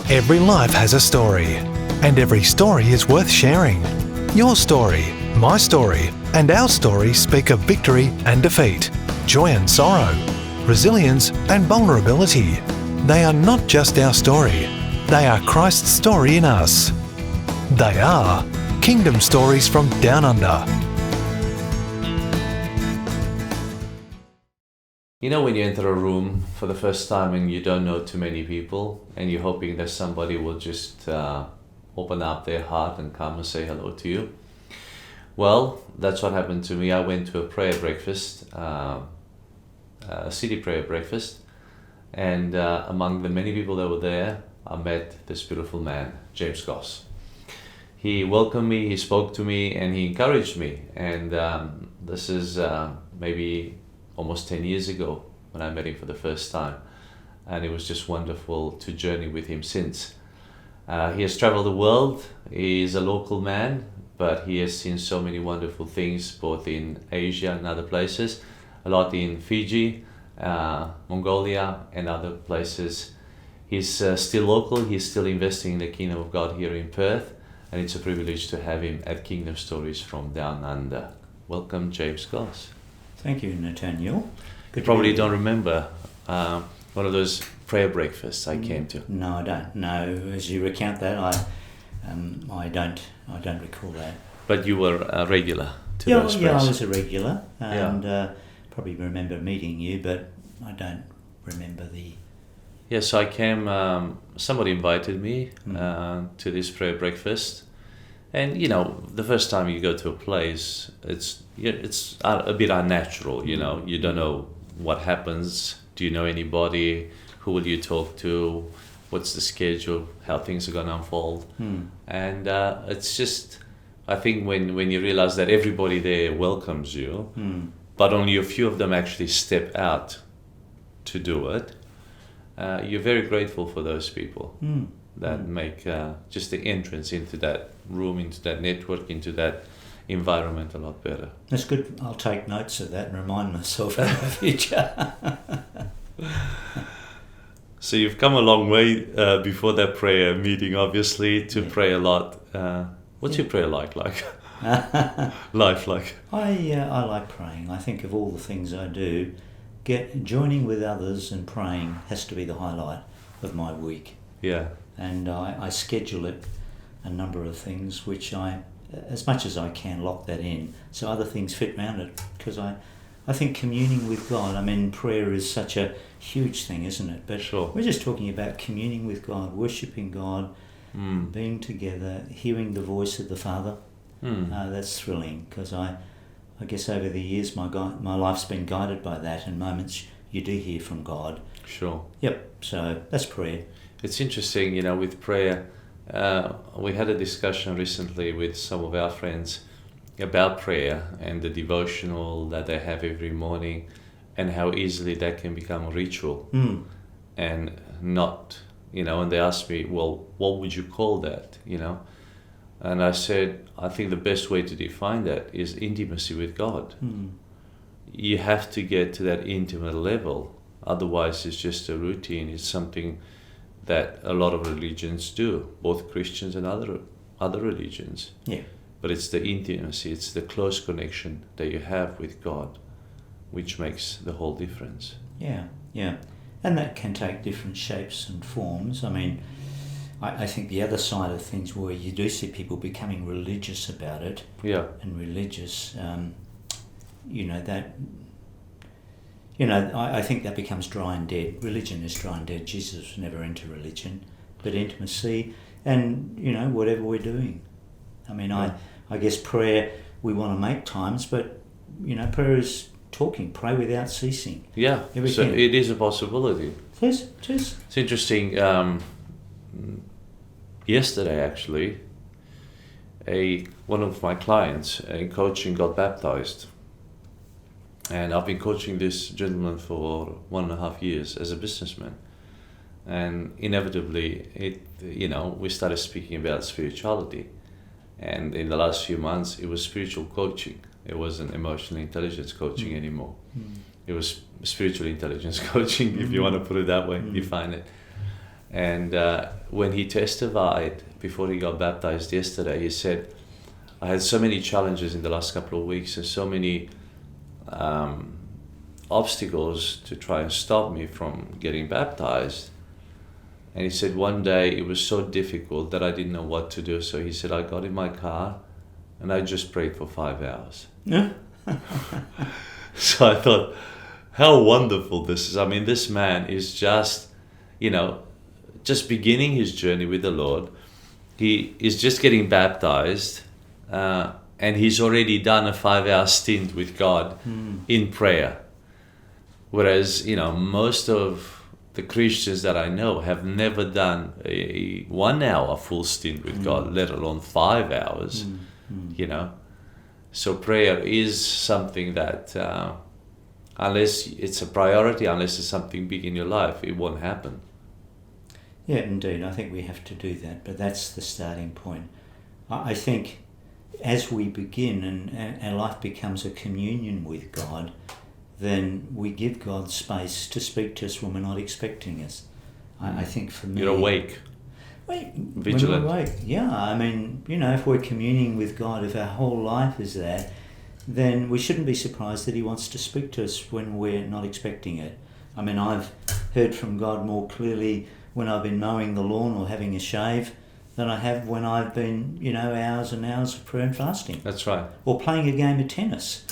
Every life has a story, and every story is worth sharing. Your story, my story, and our story speak of victory and defeat, joy and sorrow, resilience and vulnerability. They are not just our story, they are Christ's story in us. They are Kingdom Stories from Down Under. You know, when you enter a room for the first time and you don't know too many people and you're hoping that somebody will just open up their heart and come and say hello to you. Well, that's what happened to me. I went to a prayer breakfast, a city prayer breakfast, and among the many people that were there, I met this beautiful man, James Goss. He welcomed me, he spoke to me, and he encouraged me. And this is maybe almost 10 years ago when I met him for the first time. And it was just wonderful to journey with him since. He has traveled the world. He is a local man, but he has seen so many wonderful things, both in Asia and other places, a lot in Fiji, Mongolia, and other places. He's still local. He's still investing in the Kingdom of God here in Perth, and it's a privilege to have him at Kingdom Stories from Down Under. Welcome, James Goss. Thank you, Natanael. You probably don't remember one of those prayer breakfasts I came to. No, I don't. No, as you recount that, I don't recall that. But you were a regular to those prayers. Yeah, I was a regular, and probably remember meeting you, but I don't remember the. Yeah, so I came. Somebody invited me to this prayer breakfast, and you know, the first time you go to a place, it's a bit unnatural. You know, you don't know what happens. Do you know anybody? Who will you talk to? What's the schedule? How things are going to unfold? And it's just, I think when you realize that everybody there welcomes you, but only a few of them actually step out to do it, you're very grateful for those people that make just the entrance into that room, into that network, into that environment a lot better. That's good. I'll take notes of that and remind myself in the future. So you've come a long way before that prayer meeting, obviously, to pray a lot. What's your prayer like? Life like? I like praying. I think of all the things I do, joining with others and praying has to be the highlight of my week. Yeah. And I schedule it, a number of things, which as much as I can, lock that in, so other things fit around it, because I think communing with God, I mean, prayer is such a huge thing, isn't it? But sure. We're just talking about communing with God, worshipping God, being together, hearing the voice of the Father. That's thrilling, because I guess over the years my life's been guided by that, and moments you do hear from God. Sure. Yep, so that's prayer. It's interesting, you know, with prayer, we had a discussion recently with some of our friends about prayer and the devotional that they have every morning, and how easily that can become a ritual and not, you know, and they asked me, well, what would you call that, you know? And I said, I think the best way to define that is intimacy with God. You have to get to that intimate level, otherwise it's just a routine. It's something that a lot of religions do, both Christians and other religions. Yeah. But it's the intimacy, it's the close connection that you have with God, which makes the whole difference. Yeah. And that can take different shapes and forms. I mean, I think the other side of things where you do see people becoming religious about it, and religious, I think that becomes dry and dead. Religion is dry and dead. Jesus was never into religion, but intimacy and, whatever we're doing. I mean, I guess prayer, we want to make times, but, prayer is talking, pray without ceasing. Yeah, so it is a possibility. Yes, it is. It's interesting. Yesterday, actually, one of my clients in coaching got baptized. And I've been coaching this gentleman for 1.5 years as a businessman. And inevitably, we started speaking about spirituality. And in the last few months, it was spiritual coaching. It wasn't emotional intelligence coaching anymore. It was spiritual intelligence coaching, if you want to put it that way, define it. And when he testified before he got baptized yesterday, he said, I had so many challenges in the last couple of weeks and so many obstacles to try and stop me from getting baptized. And he said one day it was so difficult that I didn't know what to do. So he said, I got in my car and I just prayed for 5 hours. Yeah. So I thought, how wonderful this is. I mean, this man is just, just beginning his journey with the Lord. He is just getting baptized, and he's already done a 5-hour stint with God in prayer. Whereas, most of the Christians that I know have never done a 1 hour full stint with God, let alone 5 hours, So prayer is something that, unless it's a priority, unless it's something big in your life, it won't happen. Yeah, indeed. I think we have to do that, but that's the starting point. I think as we begin and our life becomes a communion with God, then we give God space to speak to us when we're not expecting us. I think for me... You're awake. Vigilant. When we're awake, yeah. I mean, if we're communing with God, if our whole life is that, then we shouldn't be surprised that he wants to speak to us when we're not expecting it. I mean, I've heard from God more clearly when I've been mowing the lawn or having a shave than I have when I've been, hours and hours of prayer and fasting. That's right. Or playing a game of tennis.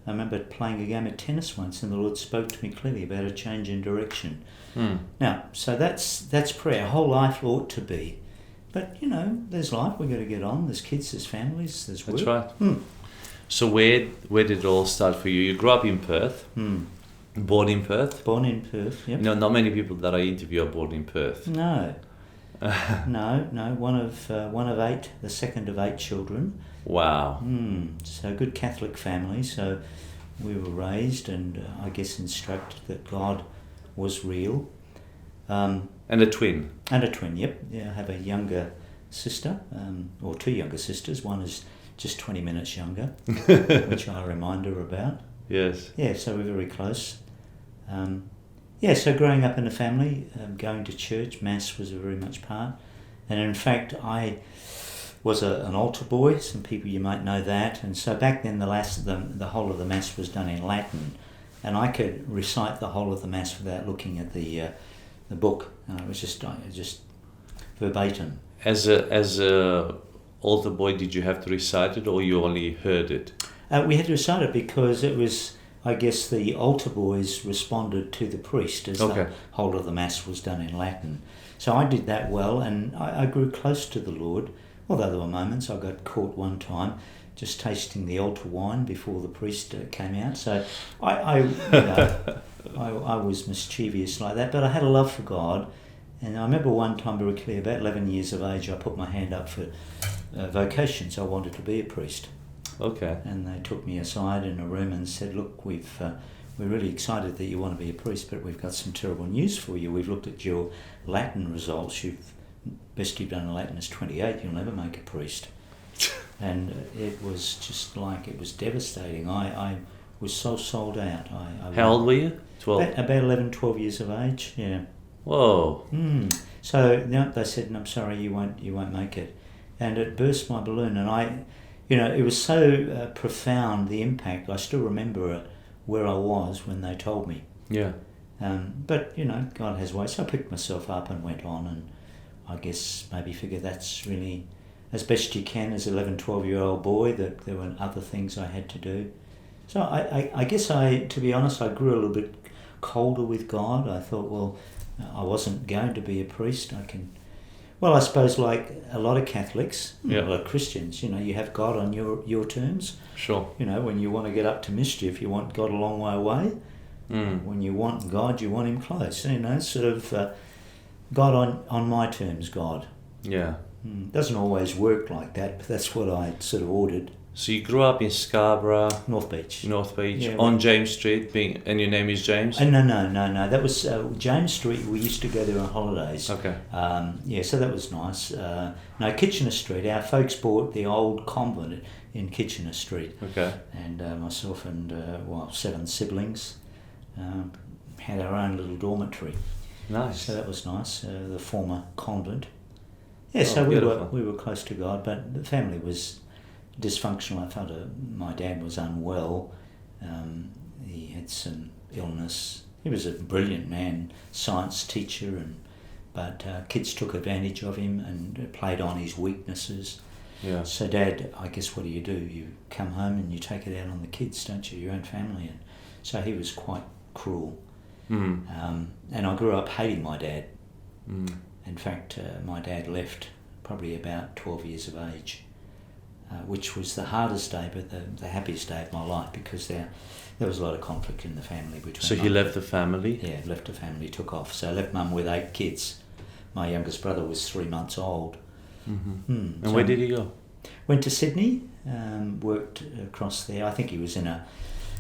I remember playing a game of tennis once and the Lord spoke to me clearly about a change in direction. Now, so that's prayer. Whole life ought to be. But, there's life, we've got to get on. There's kids, there's families, there's work. That's right. So where did it all start for you? You grew up in Perth. Born in Perth? Born in Perth, yep. Not many people that I interview are born in Perth. No. No. One of 8, the second of 8 children. Wow. So a good Catholic family. So we were raised and I guess instructed that God was real. And a twin. And a twin, yep. Yeah, I have a younger sister, or 2 younger sisters. One is just 20 minutes younger, which I remind her about. Yes. Yeah, so we're very close. So growing up in a family, going to church, Mass was a very much part. And in fact, I was an altar boy. Some people you might know that. And so back then the whole of the Mass was done in Latin. And I could recite the whole of the Mass without looking at the book. It was just verbatim. As a altar boy, did you have to recite it or you only heard it? We had to recite it because it was, I guess, the altar boys responded to the priest as the whole of the Mass was done in Latin. So I did that well and I grew close to the Lord, although there were moments I got caught one time just tasting the altar wine before the priest came out. So I was mischievous like that, but I had a love for God. And I remember one time very clear, about 11 years of age, I put my hand up for vocations. I wanted to be a priest. Okay. And they took me aside in a room and said, look, we're really excited that you want to be a priest, but we've got some terrible news for you. We've looked at your Latin results. Best you've done in Latin is 28. You'll never make a priest. And it was just like, it was devastating. I was so sold out. How old were you? 12? About 11, 12 years of age, yeah. Whoa. So they said, I'm sorry, you won't make it. And it burst my balloon. And it was so profound, the impact. I still remember where I was when they told me. Yeah. But, God has ways. So I picked myself up and went on and I guess maybe figure that's really as best you can as 11, 12-year-old boy, that there were other things I had to do. So I guess to be honest, I grew a little bit colder with God. I thought, well, I wasn't going to be a priest. I suppose like a lot of Catholics, a lot of Christians, you have God on your terms. Sure. When you want to get up to mischief, you want God a long way away. When you want God, you want him close. Sort of God on my terms, God. Yeah. Doesn't always work like that, but that's what I sort of ordered. So you grew up in Scarborough, North Beach, on James Street, and your name is James? No. That was James Street. We used to go there on holidays. Okay. So that was nice. No, Kitchener Street. Our folks bought the old convent in Kitchener Street. Okay. And myself and 7 siblings had our own little dormitory. Nice. So that was nice. The former convent. Yeah, so beautiful. we were close to God, but the family was dysfunctional. I felt my dad was unwell. He had some illness. He was a brilliant man, science teacher, but kids took advantage of him and played on his weaknesses. Yeah. So Dad, I guess, what do? You come home and you take it out on the kids, don't you? Your own family. And so he was quite cruel. Mm. And I grew up hating my dad. Mm. In fact, my dad left probably about 12 years of age, which was the hardest day, but the happiest day of my life, because there was a lot of conflict in the family between. So he left the family? Yeah, left the family, took off. So I left Mum with 8 kids. My youngest brother was 3 months old. Mm-hmm. And So where did he go? Went to Sydney, worked across there. I think he was in a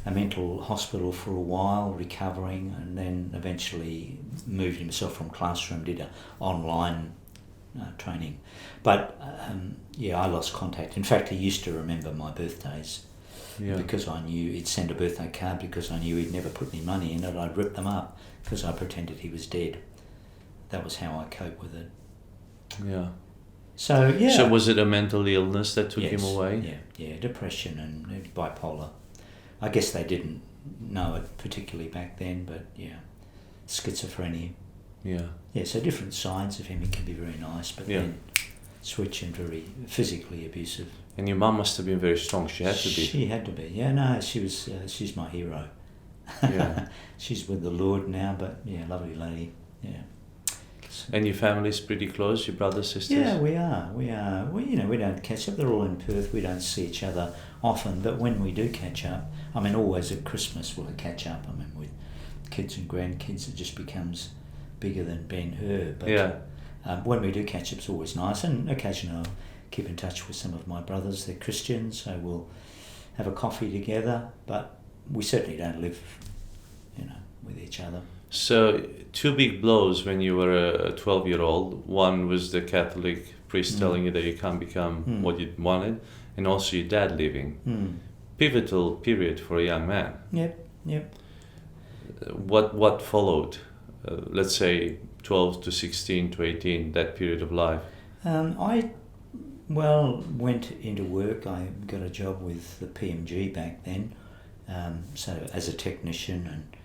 mental hospital for a while, recovering, and then eventually moved himself from classroom, did an online training. But I lost contact. In fact, he used to remember my birthdays. Yeah. Because I knew he'd send a birthday card, because I knew he'd never put any money in it. I'd rip them up because I pretended he was dead. That was how I coped with it. Yeah. So, yeah. So was it a mental illness that took Yes, him away? Yeah, depression and bipolar. I guess they didn't know it particularly back then, but yeah, schizophrenia. Yeah. Yeah, so different sides of him. He can be very nice, but then switch and very physically abusive. And your mum must have been very strong. She had to be. She had to be. Yeah, no, she was. She's my hero. Yeah. She's with the Lord now, but yeah, lovely lady. Yeah. And your family's pretty close, your brothers, sisters? Yeah, we are. We don't catch up. They're all in Perth. We don't see each other often, but when we do catch up, I mean, always at Christmas we'll catch up. I mean, with kids and grandkids, it just becomes bigger than Ben-Hur. But when we do catch up, it's always nice, and occasionally I'll keep in touch with some of my brothers. They're Christians, so we'll have a coffee together, but we certainly don't live, with each other. So, 2 big blows when you were a 12-year-old. One was the Catholic priest telling you that you can't become what you wanted, and also your dad leaving. Pivotal period for a young man. Yep. What followed? Let's say 12 to 16 to 18, that period of life. I went into work. I got a job with the PMG back then, so as a technician and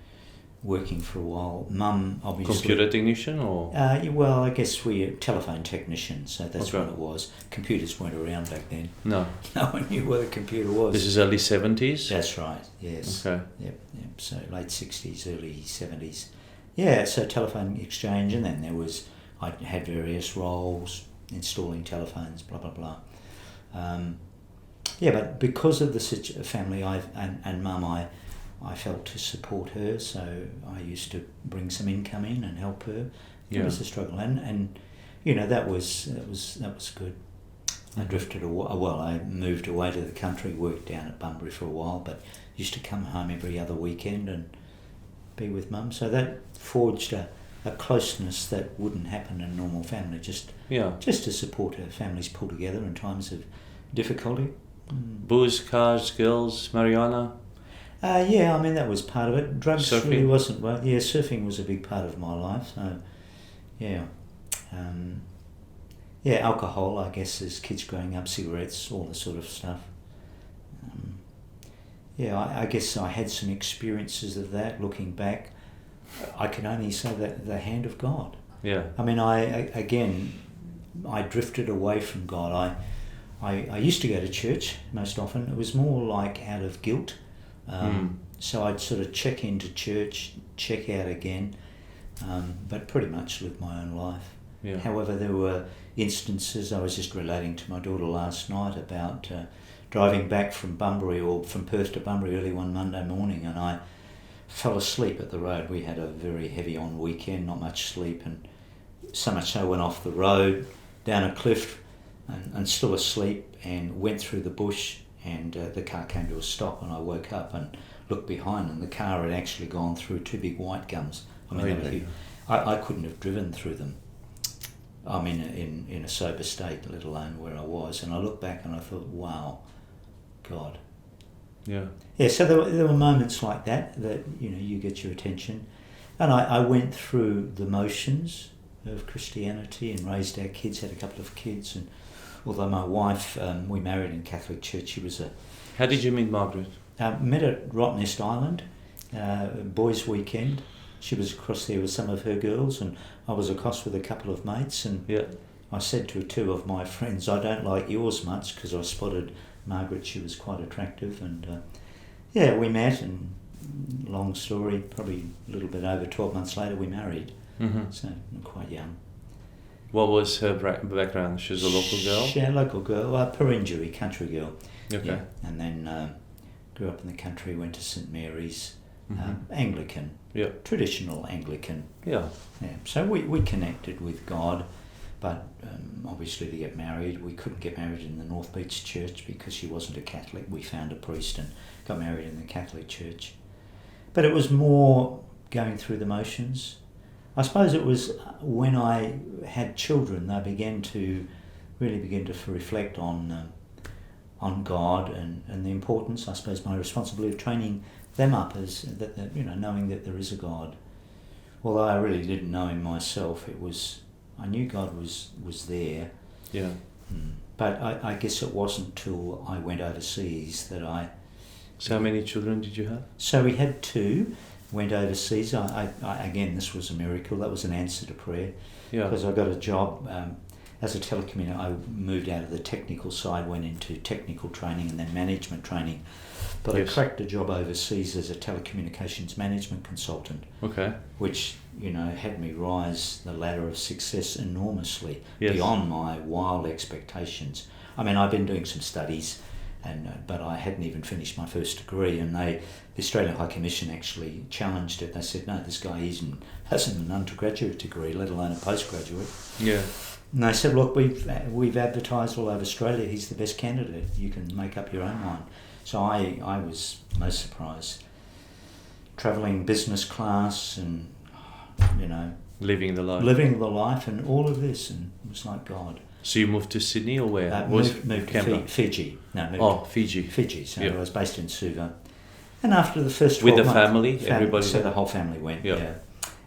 working for a while. Mum, obviously... Computer technician or...? I guess we're telephone technicians, so that's Okay. what it was. Computers weren't around back then. No. No one knew what a computer was. This is early 70s? That's right, yes. Okay. Yep. So late 60s, early 70s. Yeah, so telephone exchange, and then I had various roles, installing telephones, blah, blah, blah. But because of the family and Mum, I felt to support her, so I used to bring some income in and help her. It was a struggle, and that was good. I drifted away. Well, I moved away to the country, worked down at Bunbury for a while, but used to come home every other weekend and be with Mum. So that forged a closeness that wouldn't happen in a normal family. Just to support her. Families pull together in times of difficulty. Booze, cars, girls, marijuana? That was part of it. Drugs Surfing? really wasn't. Well, yeah, surfing was a big part of my life. So, alcohol, I guess, as kids growing up, cigarettes, all this sort of stuff. I guess I had some experiences of that. Looking back, I can only say that the hand of God. Yeah. I mean, I drifted away from God. I used to go to church most often. It was more like out of guilt. So I'd sort of check into church, check out again, but pretty much live my own life. Yeah. However, there were instances, I was just relating to my daughter last night about driving back from Bunbury, or from Perth to Bunbury early one Monday morning, and I fell asleep at the road. We had a very heavy on weekend, not much sleep, and so much so I went off the road, down a cliff, and still asleep, and went through the bush, and the car came to a stop, and I woke up and looked behind, and the car had actually gone through 2 big white gums. I mean, they were huge. I couldn't have driven through them. I mean, in a sober state, let alone where I was. And I looked back and I thought, wow, God. Yeah. Yeah, so there were moments like that you get your attention. And I went through the motions of Christianity and raised our kids, had a couple of kids, and although my wife, we married in Catholic Church, she was a... How did you meet Margaret? Met at Rottnest Island, boys' weekend. She was across there with some of her girls, and I was across with a couple of mates, and I said to two of my friends, I don't like yours much, because I spotted Margaret, she was quite attractive, and we met, and long story, probably a little bit over 12 months later we married, so I'm quite young. What was her background? She was a local girl? Yeah, local girl, Perenjori, country girl. Okay. Yeah. And then grew up in the country, went to St Mary's, Anglican, traditional Anglican. Yeah. So we connected with God, but obviously to get married, we couldn't get married in the North Beach Church because she wasn't a Catholic. We found a priest and got married in the Catholic Church. But it was more going through the motions. I suppose it was when I had children, they began to reflect on God and the importance, I suppose, my responsibility of training them up as that, knowing that there is a God. Although I really didn't know him myself, I knew God was there. Yeah. But I guess it wasn't till I went overseas that I... So how many children did you have? So we had two. Went overseas. I again, this was a miracle. That was an answer to prayer. Yeah. Because I got a job as a telecommunicator. I moved out of the technical side, went into technical training and then management training. But I cracked a job overseas as a telecommunications management consultant. Okay. Which, had me rise the ladder of success enormously beyond my wild expectations. I mean, I've been doing some studies, but I hadn't even finished my first degree, and the Australian High Commission actually challenged it. They said, no, this guy hasn't an undergraduate degree, let alone a postgraduate. Yeah. And they said, look, we've advertised all over Australia, he's the best candidate, you can make up your own mind. So I was most surprised. Travelling business class and, living the life and all of this, and it was like God. So you moved to Sydney or where? Moved to Fiji. Fiji. Fiji. So I was based in Suva. And after the first 12 months... With the months, family? Everybody? So the whole family went,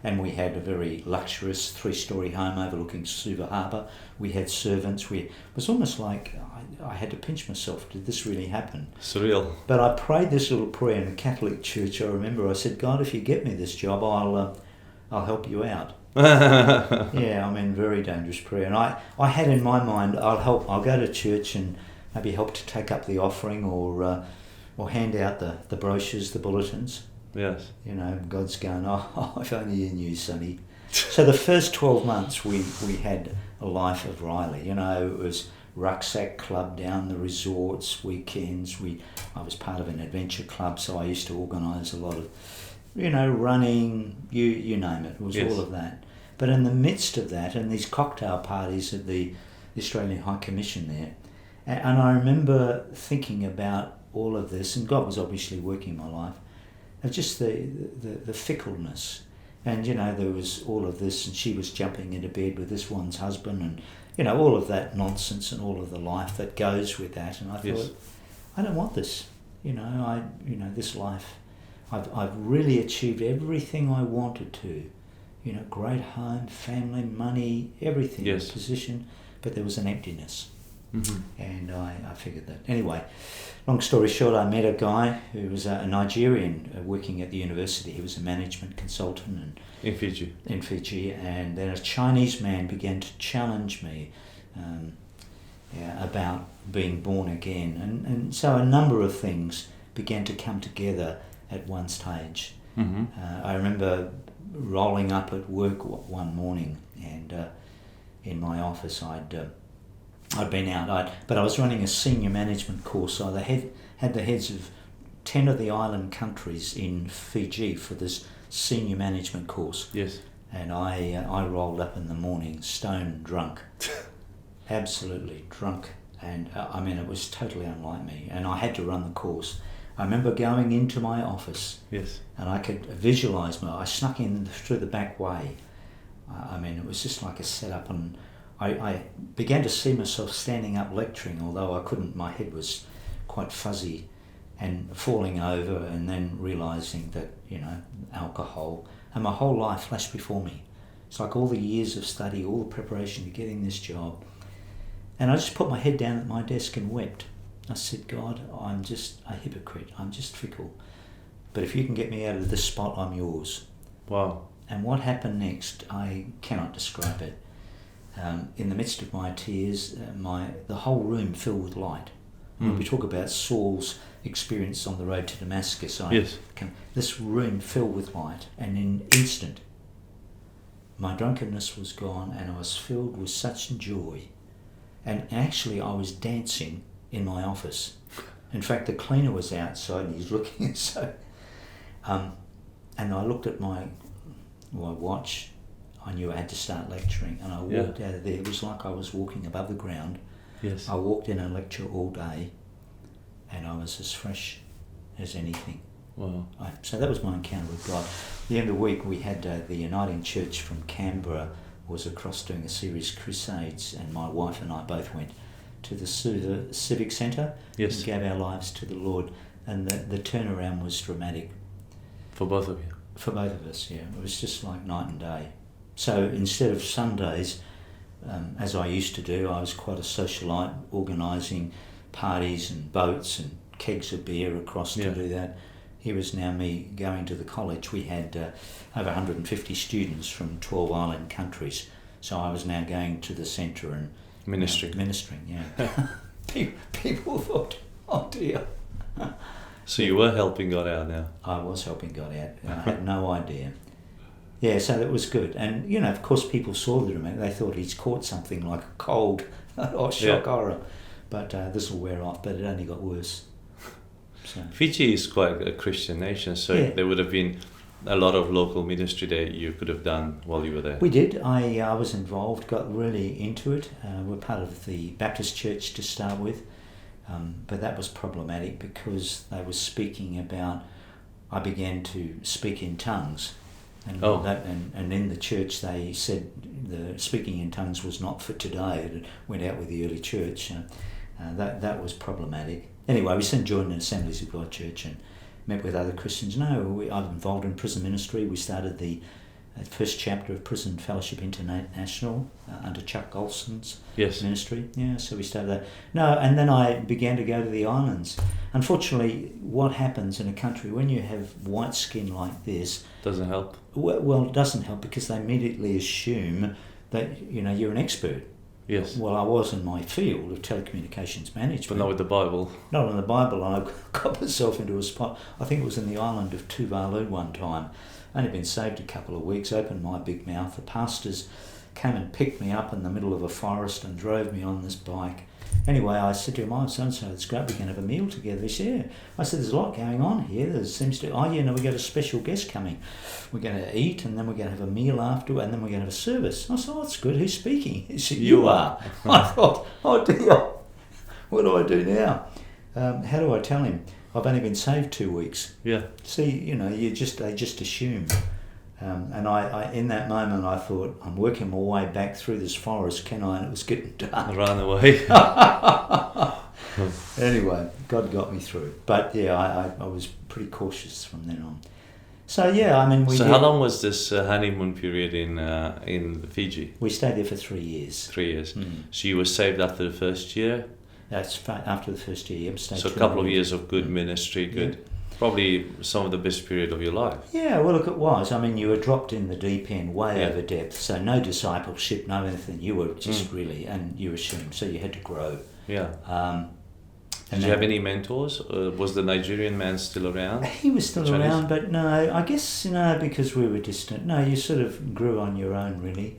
And we had a very luxurious 3-storey home overlooking Suva Harbour. We had servants. It was almost like I had to pinch myself. Did this really happen? Surreal. But I prayed this little prayer in a Catholic church. I remember I said, God, if you get me this job, I'll help you out. Very dangerous prayer. And I had in my mind, I'll go to church and maybe help to take up the offering or hand out the brochures, the bulletins. Yes. God's going, if only you knew, sonny. So the first 12 months we had a life of Riley. It was rucksack club down the resorts, weekends. I was part of an adventure club, so I used to organise a lot of, running, you name it. It was all of that. But in the midst of that, and these cocktail parties at the Australian High Commission there, and I remember thinking about all of this, and God was obviously working my life, of just the fickleness. And, there was all of this, and she was jumping into bed with this one's husband, and, all of that nonsense and all of the life that goes with that. And I thought, I don't want this. This life. I've really achieved everything I wanted to. Great home, family, money, everything, position, but there was an emptiness. Mm-hmm. And I figured that. Anyway, long story short, I met a guy who was a Nigerian working at the university. He was a management consultant in Fiji. And then a Chinese man began to challenge me about being born again. And so a number of things began to come together at one stage. Mm-hmm. I remember rolling up at work one morning, and in my office I'd been out, but I was running a senior management course, so they had the heads of 10 of the island countries in Fiji for this senior management course. Yes. And I rolled up in the morning, stone drunk, absolutely drunk, and it was totally unlike me, and I had to run the course. I remember going into my office, and I could visualise I snuck in through the back way. It was just like a setup, and I began to see myself standing up lecturing, although I couldn't, my head was quite fuzzy, and falling over, and then realising that, alcohol and my whole life flashed before me. It's like all the years of study, all the preparation to getting this job. And I just put my head down at my desk and wept. I said, God, I'm just a hypocrite. I'm just fickle. But if you can get me out of this spot, I'm yours. Wow. And what happened next, I cannot describe it. In the midst of my tears, the whole room filled with light. When we talk about Saul's experience on the road to Damascus, this room filled with light, and in an instant, my drunkenness was gone, and I was filled with such joy. And actually, I was dancing in my office. In fact, the cleaner was outside, and he's looking so. And I looked at my watch. I knew I had to start lecturing, and I walked out of there. It was like I was walking above the ground. Yes. I walked in a lecture all day, and I was as fresh as anything. Wow. So that was my encounter with God. At the end of the week, we had the Uniting Church from Canberra was across doing a series of crusades, and my wife and I both went to the Civic Centre and gave our lives to the Lord. And the turnaround was dramatic. For both of you? For both of us, yeah. It was just like night and day. So instead of Sundays, as I used to do, I was quite a socialite, organising parties and boats and kegs of beer across to do that. Here was now me going to the college. We had over 150 students from 12 island countries. So I was now going to the centre and ministering, yeah. People thought, oh dear. So you were helping God out now? I was helping God out. I had no idea. Yeah, so that was good. And, of course, people saw the dramatic. They thought he's caught something like a cold or shock horror. But this will wear off. But it only got worse. So. Fiji is quite a Christian nation, so there would have been a lot of local ministry that you could have done while you were there. We did. I was involved, got really into it. We're part of the Baptist church to start with. But that was problematic because they were speaking about, I began to speak in tongues. And in the church they said the speaking in tongues was not for today. It went out with the early church. That was problematic. Anyway, we soon joined an Assemblies of God church and met with other Christians. I'm involved in prison ministry. We started the first chapter of Prison Fellowship International under Chuck Golson's ministry. Yeah, so we started that. No, and then I began to go to the islands. Unfortunately, what happens in a country when you have white skin like this... Doesn't help. Well, it doesn't help because they immediately assume that, you're an expert. Yes. Well, I was in my field of telecommunications management. But not with the Bible. Not in the Bible. I got myself into a spot, I think it was in the island of Tuvalu one time. Only been saved a couple of weeks, opened my big mouth. The pastors came and picked me up in the middle of a forest and drove me on this bike. Anyway, I said to him, oh, so-and-so, it's great, we can have a meal together. He said, yeah. I said, there's a lot going on here. There seems to, we got a special guest coming. We're going to eat, and then we're going to have a meal after, and then we're going to have a service. I said, oh, that's good. Who's speaking? He said, you are. I thought, oh, dear, what do I do now? How do I tell him? I've only been saved 2 weeks. Yeah. See, they just assume. And I in that moment I thought, I'm working my way back through this forest, can I? And it was getting dark. I ran away. Anyway, God got me through. But yeah, I was pretty cautious from then on. So yeah, I mean, how long was this honeymoon period in Fiji? We stayed there for 3 years. 3 years. So you were saved after the first year? That's after the first year. So a couple of years of good ministry, good. Probably some of the best period of your life. Yeah, well, look, it was. I mean, you were dropped in the deep end, way over depth. So no discipleship, no anything. You were just really, and you assumed. So you had to grow. Yeah. Did you have any mentors? Was the Nigerian man still around? He was still around, but no, I guess, because we were distant. No, you sort of grew on your own, really.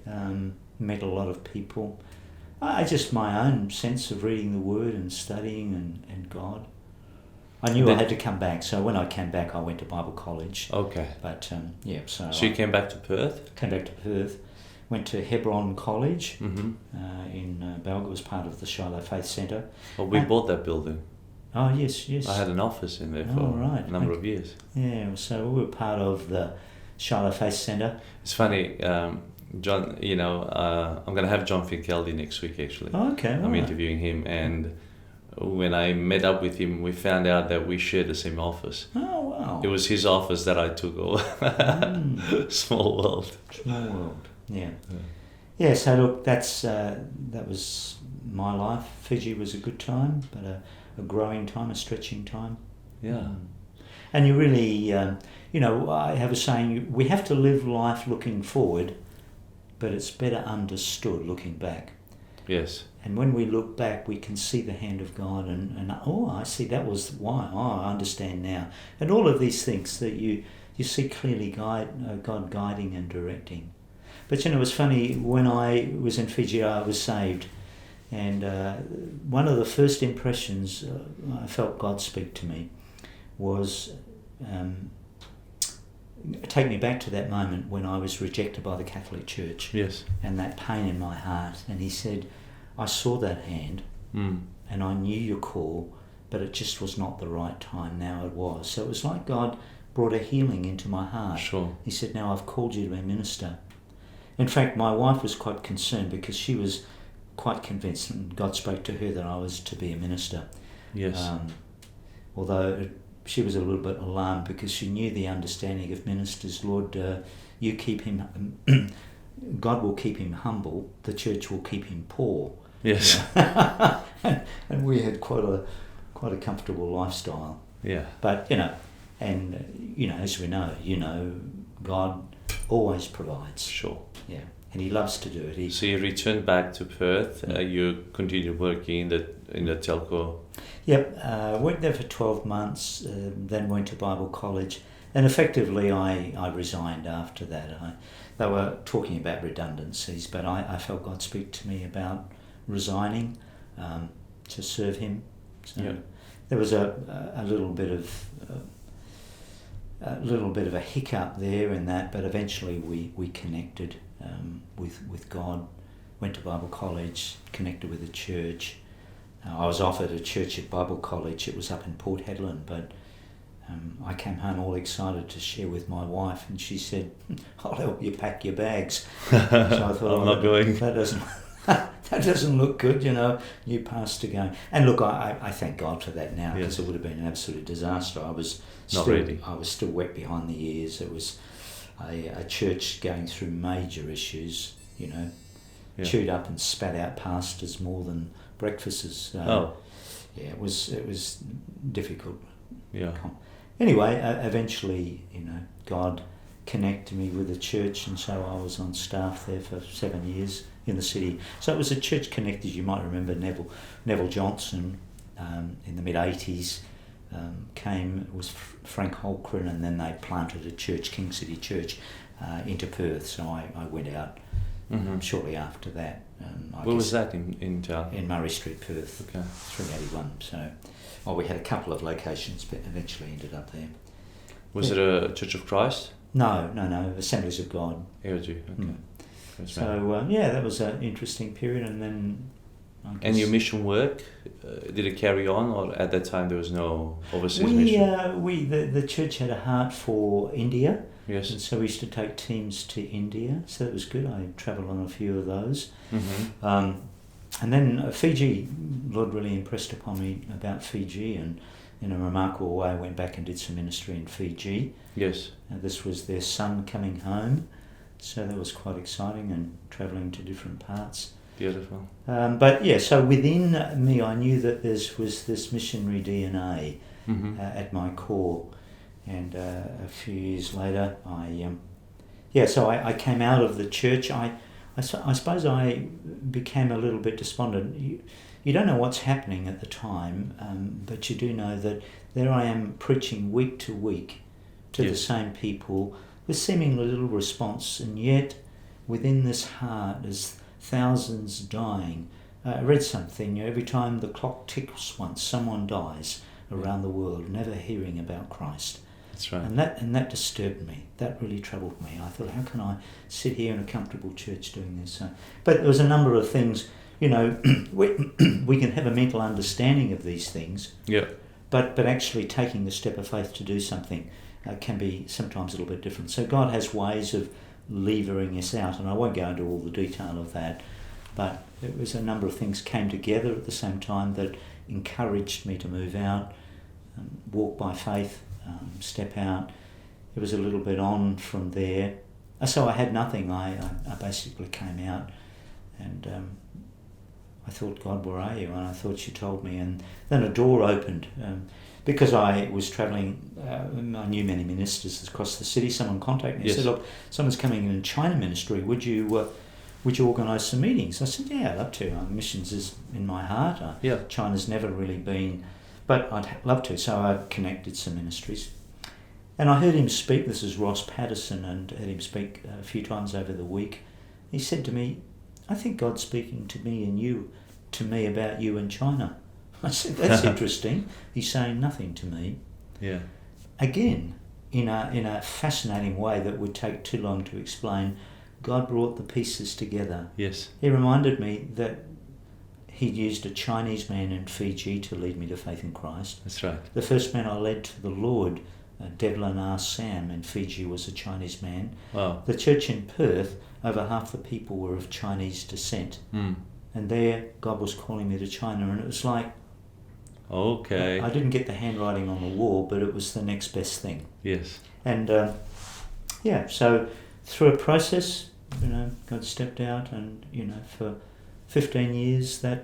Met a lot of people. Just my own sense of reading the Word and studying and God. I knew I had to come back, so when I came back, I went to Bible college. Okay. But, so... So you came back to Perth? Came back to Perth. Went to Hebron College in Balga, was part of the Shiloh Faith Centre. Well, we bought that building. Oh, yes. I had an office in there for a number of years. Yeah, so we were part of the Shiloh Faith Centre. It's funny, John, I'm going to have John Finkeldi next week, actually. Oh, okay. I'm interviewing him, and when I met up with him, we found out that we shared the same office. Oh, wow. It was his office that I took over. Small world. Small world, yeah. Yeah, so look, that was my life. Fiji was a good time, but a growing time, a stretching time. Yeah. And you really, I have a saying, we have to live life looking forward, but it's better understood looking back. Yes. And when we look back, we can see the hand of God and I see that was why. I understand now. And all of these things that you see clearly God guiding and directing. But it was funny, when I was in Fiji, I was saved. And one of the first impressions I felt God speak to me was take me back to that moment when I was rejected by the Catholic Church. Yes. And that pain in my heart. And he said, I saw that hand and I knew your call, but it just was not the right time. Now it was. So it was like God brought a healing into my heart. Sure. He said, now I've called you to be a minister. In fact, my wife was quite concerned because she was quite convinced, and God spoke to her, that I was to be a minister. Yes. Although she was a little bit alarmed because she knew the understanding of ministers. Lord, you keep him, God will keep him humble, the church will keep him poor. Yes. And we had quite a comfortable lifestyle. Yeah. But, as we know, God always provides. Sure. Yeah. And he loves to do it. So you returned back to Perth. You continued working in the telco. Yep. Worked there for 12 months, then went to Bible college. And effectively I resigned after that. They were talking about redundancies, but I felt God speak to me about resigning to serve him. So there was a little bit of a hiccup there in that, but eventually we connected with God, went to Bible college, connected with the church. I was offered a church at Bible college. It was up in Port Hedland, but I came home all excited to share with my wife, and she said, I'll help you pack your bags. So I thought, I'm not going. That doesn't look good, new pastor going. And look, I thank God for that now, because it would have been an absolute disaster. I was still wet behind the ears. It was a church going through major issues, chewed up and spat out pastors more than breakfasts. It was difficult. Yeah. Anyway, eventually, God connected me with the church, and so I was on staff there for 7 years in the city. So it was a church connected. You might remember Neville Johnson in the mid-80s came, it was Frank Holcren, and then they planted a church, King City Church, into Perth. So I went out shortly after that. Where was that in town? In Murray Street, Perth, okay. 381. So we had a couple of locations, but eventually ended up there. Was it a Church of Christ? No, Assemblies of God. AOG, okay. So, that was an interesting period, and then... And your mission work, did it carry on, or at that time there was no overseas mission? The church had a heart for India. Yes. And so we used to take teams to India, so that was good. I travelled on a few of those. And then Fiji, Lord really impressed upon me about Fiji, and in a remarkable way I went back and did some ministry in Fiji. Yes. This was their son coming home, so that was quite exciting, and travelling to different parts. Beautiful. So within me I knew that there was this missionary DNA at my core. And a few years later I came out of the church. I suppose I became a little bit despondent. You don't know what's happening at the time, but you do know that there I am preaching week to week to the same people with seemingly little response, and yet within this heart there's thousands dying. I read something, every time the clock ticks once, someone dies around the world, never hearing about Christ. That's right. And that disturbed me. That really troubled me. I thought, how can I sit here in a comfortable church doing this? But there was a number of things, we can have a mental understanding of these things. Yeah. But actually taking the step of faith to do something can be sometimes a little bit different. So God has ways of levering us out, and I won't go into all the detail of that. But it was a number of things came together at the same time that encouraged me to move out, walk by faith, step out. It was a little bit on from there. So I had nothing. I basically came out, and I thought, God, where are you? And I thought you told me. And then a door opened. Because I was travelling, I knew many ministers across the city. Someone contacted me and said, look, someone's coming in China ministry. Would you organise some meetings? I said, yeah, I'd love to. Missions is in my heart. China's never really been, but I'd love to. So I connected some ministries. And I heard him speak. This is Ross Patterson, and heard him speak a few times over the week. He said to me, I think God's speaking to me about you in China. I said, that's interesting. He's saying nothing to me. Yeah. Again, in a fascinating way that would take too long to explain, God brought the pieces together. Yes. He reminded me that He'd used a Chinese man in Fiji to lead me to faith in Christ. That's right. The first man I led to the Lord, Devlin R. Sam in Fiji, was a Chinese man. Wow. The church in Perth, over half the people were of Chinese descent. Mm. And there, God was calling me to China, and it was like, okay. I didn't get the handwriting on the wall, but it was the next best thing. Yes. And so through a process, God stepped out, and for 15 years that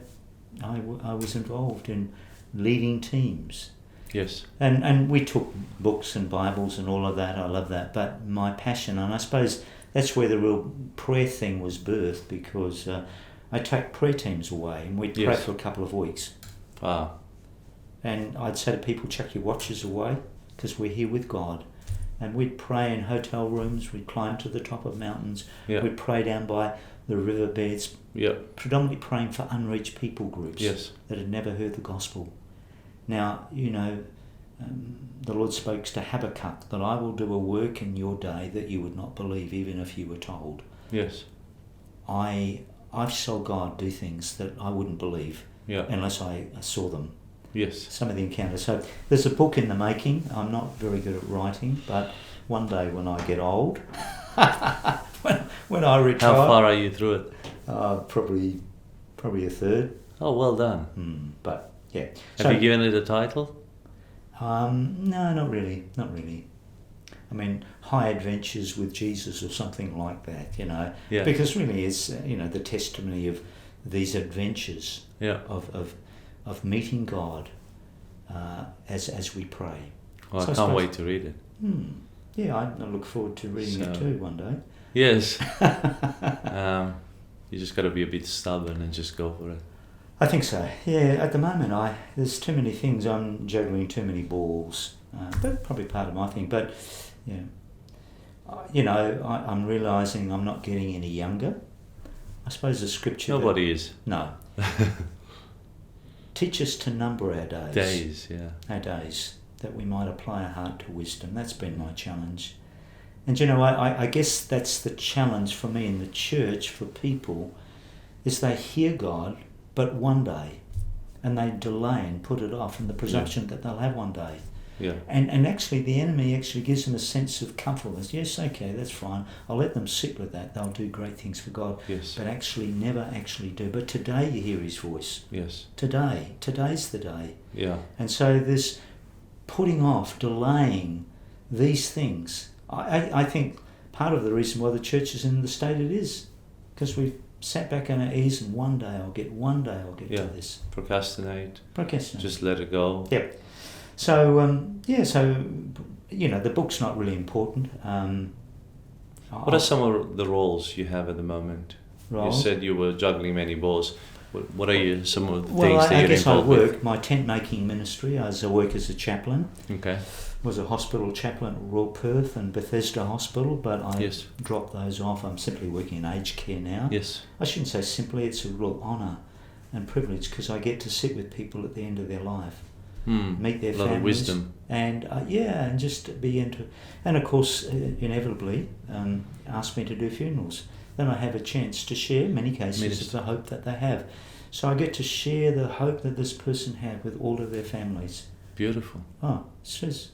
I was involved in leading teams. Yes. And we took books and Bibles and all of that. I love that. But my passion, and I suppose that's where the real prayer thing was birthed, because I take prayer teams away, and we'd pray for a couple of weeks. Wow. And I'd say to people, chuck your watches away, because we're here with God. And we'd pray in hotel rooms, we'd climb to the top of mountains, we'd pray down by the riverbeds, predominantly praying for unreached people groups that had never heard the gospel. Now, the Lord spoke to Habakkuk that I will do a work in your day that you would not believe, even if you were told. Yes. I saw God do things that I wouldn't believe unless I saw them. Yes. Some of the encounters. So there's a book in the making. I'm not very good at writing, but one day when I get old, when I retire... How far are you through it? Probably a third. Oh, well done. But yeah. Have you given it a title? No, not really. Not really. I mean, High Adventures with Jesus or something like that, Yeah. Because really it's, the testimony of these adventures of meeting God as we pray. Well, so I can't wait to read it. Yeah, I look forward to reading it too one day. Yes. You just got to be a bit stubborn and just go for it. I think so. Yeah, at the moment there's too many things. I'm juggling too many balls. That's probably part of my thing. But, I'm realising I'm not getting any younger. I suppose the scripture... Nobody is. No. Teach us to number our days. Days, yeah. Our days, that we might apply our heart to wisdom. That's been my challenge. And I guess that's the challenge for me in the church, for people, is they hear God, but one day, and they delay and put it off in the presumption that they'll have one day. Yeah. And actually the enemy actually gives them a sense of comfort. Yes, okay, that's fine. I'll let them sit with that. They'll do great things for God. Yes. But actually never actually do. But today you hear his voice. Yes. Today's the day. Yeah. And so this putting off, delaying these things, I think part of the reason why the church is in the state it is, because we've sat back on our ears and one day I'll get to this. Procrastinate. Procrastinate. Just let it go. Yep. So, the book's not really important. What are some of the roles you have at the moment? Roles? You said you were juggling many balls. What are some of the things Well, that I you're guess I involved work, with? my tent making ministry, I work as a chaplain. Okay. Was a hospital chaplain at Royal Perth and Bethesda Hospital, but I dropped those off. I'm simply working in aged care now. Yes. I shouldn't say simply, it's a real honour and privilege, because I get to sit with people at the end of their life. Meet their families. A lot of wisdom. And and just be into... And of course, inevitably, ask me to do funerals. Then I have a chance to share, many cases, of the hope that they have. So I get to share the hope that this person had with all of their families. Beautiful. Oh, it's just...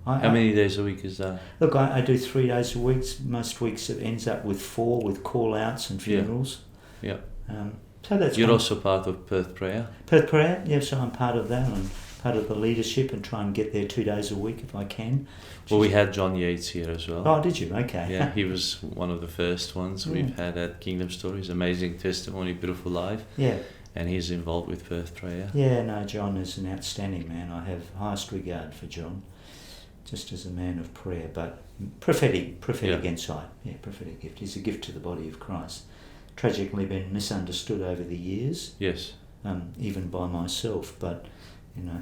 How many days a week is that? Look, I do 3 days a week. Most weeks it ends up with 4, with call-outs and funerals. Yeah. So that's You're also part of Perth Prayer. Perth Prayer, yeah, so I'm part of that and part of the leadership and try and get there 2 days a week if I can. Well, we had John Yates here as well. Oh, did you? Okay. Yeah, he was one of the first ones we've had at Kingdom Stories. Amazing testimony, beautiful life. Yeah. And he's involved with Perth Prayer. Yeah, no, John is an outstanding man. I have highest regard for John, just as a man of prayer, but prophetic insight. Yeah, prophetic gift. He's a gift to the body of Christ. Tragically been misunderstood over the years. Yes. Even by myself, but you know,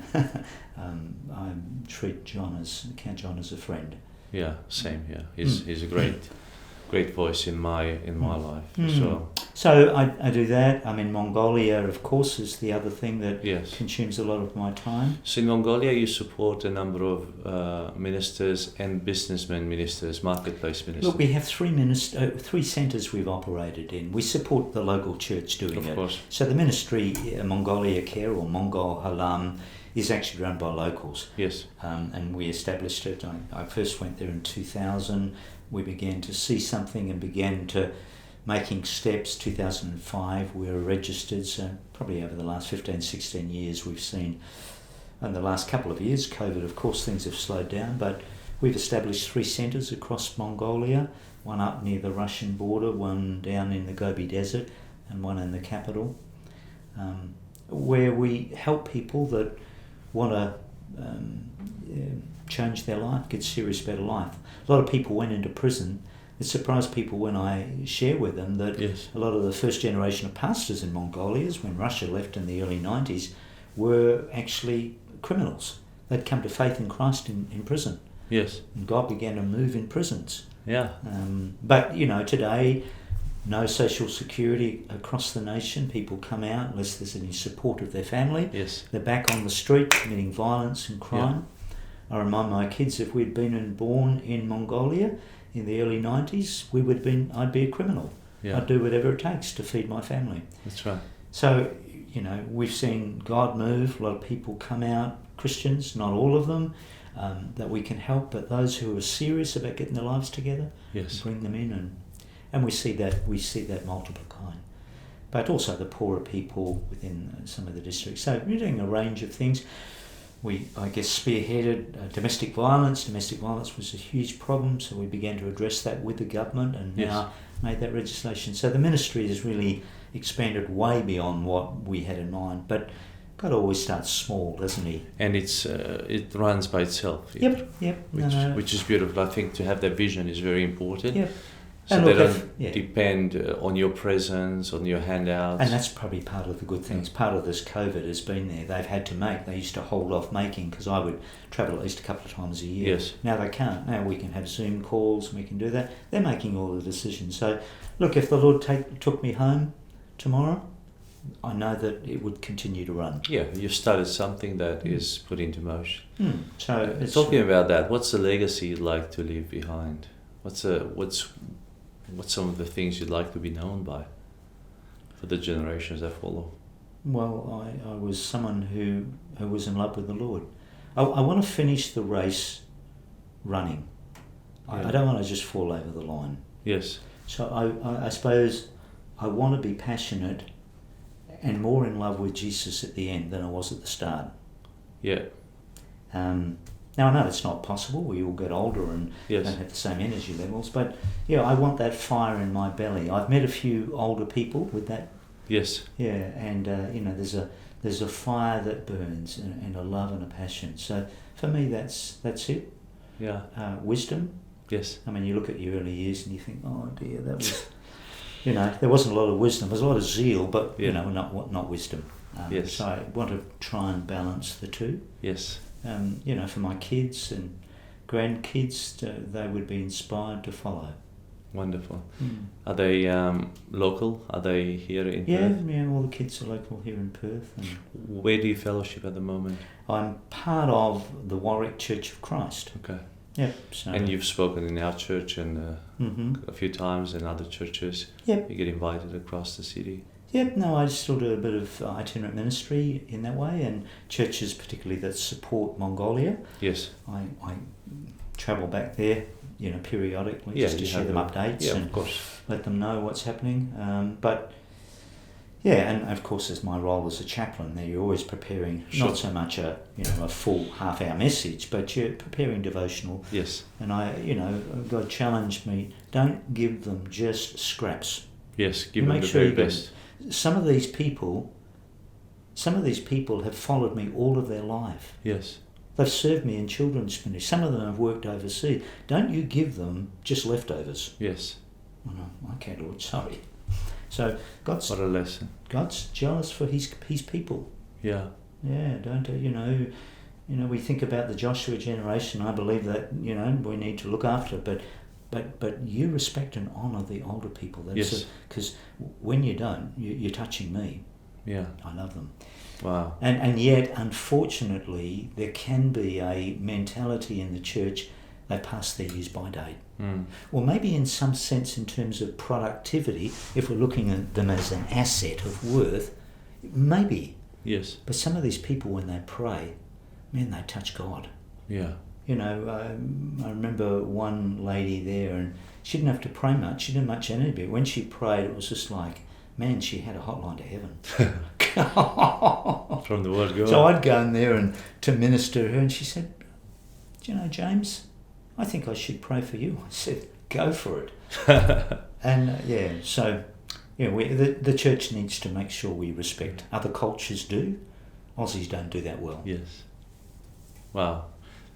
I count John as a friend. Yeah, same here. He's a great voice in my life as well. So I do that. I'm in Mongolia, of course, is the other thing that consumes a lot of my time. So in Mongolia, you support a number of ministers and businessmen ministers, marketplace ministers. Look, we have three centres we've operated in. We support the local church doing it. Of course. So the ministry, Mongolia Care or Mongol Halam, is actually run by locals. Yes. And we established it. I first went there in 2000. We began to see something and began to making steps. 2005 we were registered, so probably over the last 15, 16 years we've seen, in the last couple of years, COVID of course things have slowed down, but we've established 3 centres across Mongolia, one up near the Russian border, one down in the Gobi Desert and one in the capital, where we help people that want to change their life, get serious better life. A lot of people went into prison. It surprised people when I share with them that a lot of the first generation of pastors in Mongolia, when Russia left in the early 90s, were actually criminals. They'd come to faith in Christ in prison. Yes. And God began to move in prisons. Yeah. But, you know, today, no social security across the nation. People come out unless there's any support of their family. Yes. They're back on the street committing violence and crime. I remind my kids, if we'd been born in Mongolia in the early 90s, I'd be a criminal. Yeah. I'd do whatever it takes to feed my family. That's right. So, you know, we've seen God move. A lot of people come out, Christians, not all of them, that we can help, but those who are serious about getting their lives together, bring them in, and we see that multiplying. But also the poorer people within some of the districts. So we're doing a range of things. We, I guess, spearheaded domestic violence. Domestic violence was a huge problem, so we began to address that with the government and now made that legislation. So the ministry has really expanded way beyond what we had in mind. But God always starts small, doesn't he? And it runs by itself. Yep. Which is beautiful. I think to have that vision is very important. Yep. So they don't depend on your presence, on your handouts. And that's probably part of the good things. Part of this COVID has been there. They've had to make. They used to hold off making because I would travel at least a couple of times a year. Yes. Now they can't. Now we can have Zoom calls and we can do that. They're making all the decisions. So, look, if the Lord took me home tomorrow, I know that it would continue to run. Yeah, you've started something that is put into motion. So it's talking about that, what's the legacy you'd like to leave behind? What's some of the things you'd like to be known by for the generations that follow? Well, I was someone who was in love with the Lord. I want to finish the race running. I don't want to just fall over the line. Yes. So I suppose I want to be passionate and more in love with Jesus at the end than I was at the start. Yeah. Now I know it's not possible. We all get older and don't have the same energy levels, but I want that fire in my belly. I've met a few older people with that. Yes. Yeah, and there's a fire that burns and a love and a passion. So for me, that's it. Yeah. Wisdom. Yes. I mean, you look at your early years and you think, oh dear, that was, there wasn't a lot of wisdom. There was a lot of zeal, but not wisdom. Yes. So I want to try and balance the two. Yes. For my kids and grandkids, they would be inspired to follow. Wonderful. Are they local? Are they here in Perth? Yeah, all the kids are local here in Perth. And where do you fellowship at the moment? I'm part of the Warwick Church of Christ. Okay. Yep. So. And you've spoken in our church and a few times in other churches. Yep. You get invited across the city. Yep, no, I still do a bit of itinerant ministry in that way, and churches particularly that support Mongolia. Yes. I travel back there, periodically just to share them updates and of course. let them know what's happening. But Yeah, and of course, as my role as a chaplain, there you're always preparing not so much a full half-hour message, but you're preparing devotional. Yes. And God challenged me: don't give them just scraps. Yes, give them the very best. Some of these people have followed me all of their life. Yes. They've served me in children's ministry. Some of them have worked overseas. Don't you give them just leftovers. Yes. Oh, no, okay, Lord, sorry. So what a lesson. God's jealous for his people. Yeah. Yeah, don't we think about the Joshua generation. I believe that we need to look after, but you respect and honour the older people. Yes. Because when you don't, you're touching me. Yeah. I love them. Wow. And yet, unfortunately, there can be a mentality in the church. They pass their use by date. Or maybe in some sense in terms of productivity, if we're looking at them as an asset of worth, maybe. Yes. But some of these people, when they pray, man, they touch God. Yeah. I remember one lady there, and she didn't have to pray much. She didn't much energy. But when she prayed, it was just like, man, she had a hotline to heaven. From the word God. So I'd go in there and to minister to her, and she said, "Do you know, James, I think I should pray for you." I said, "Go for it." And the church needs to make sure we respect. Other cultures do. Aussies don't do that well. Yes. Wow.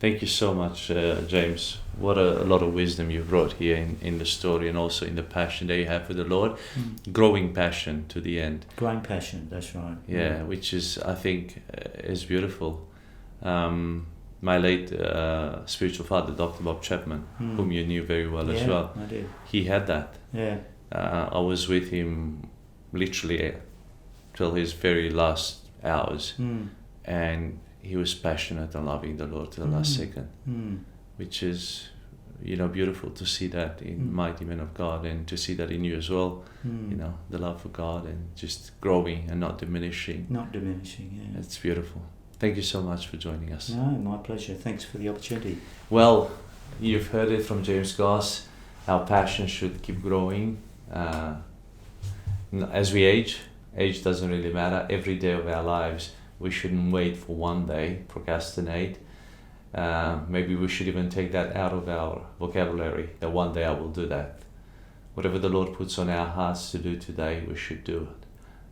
Thank you so much, James. What a lot of wisdom you brought here in the story, and also in the passion that you have for the Lord. Growing passion to the end. Growing passion, that's right. Yeah, which is, I think, is beautiful. My late spiritual father, Dr. Bob Chapman, whom you knew very well as well. I did. He had that. Yeah. I was with him literally till his very last hours. And he was passionate and loving the Lord to the last second, which is, beautiful to see that in mighty men of God, and to see that in you as well. The love for God and just growing and not diminishing. Not diminishing, yeah. It's beautiful. Thank you so much for joining us. No, my pleasure. Thanks for the opportunity. Well, you've heard it from James Goss. Our passion should keep growing. As we age doesn't really matter. Every day of our lives, we shouldn't wait for one day, procrastinate. Maybe we should even take that out of our vocabulary, that one day I will do that. Whatever the Lord puts on our hearts to do today, we should do it.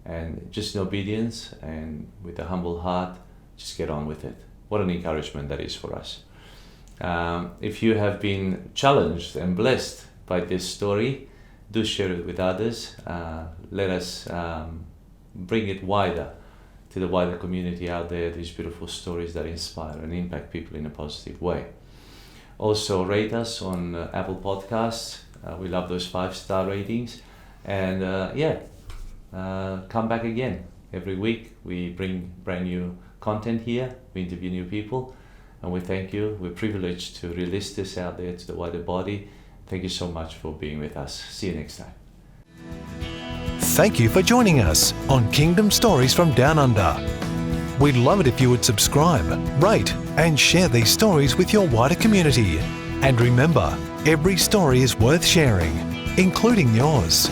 And just in obedience and with a humble heart, just get on with it. What an encouragement that is for us. If you have been challenged and blessed by this story, do share it with others. Let us bring it wider to the wider community out there, these beautiful stories that inspire and impact people in a positive way. Also, rate us on Apple Podcasts. We love those 5-star ratings. And come back again. Every week we bring brand new content here. We interview new people. And we thank you. We're privileged to release this out there to the wider body. Thank you so much for being with us. See you next time. Thank you for joining us on Kingdom Stories from Down Under. We'd love it if you would subscribe, rate, and share these stories with your wider community. And remember, every story is worth sharing, including yours.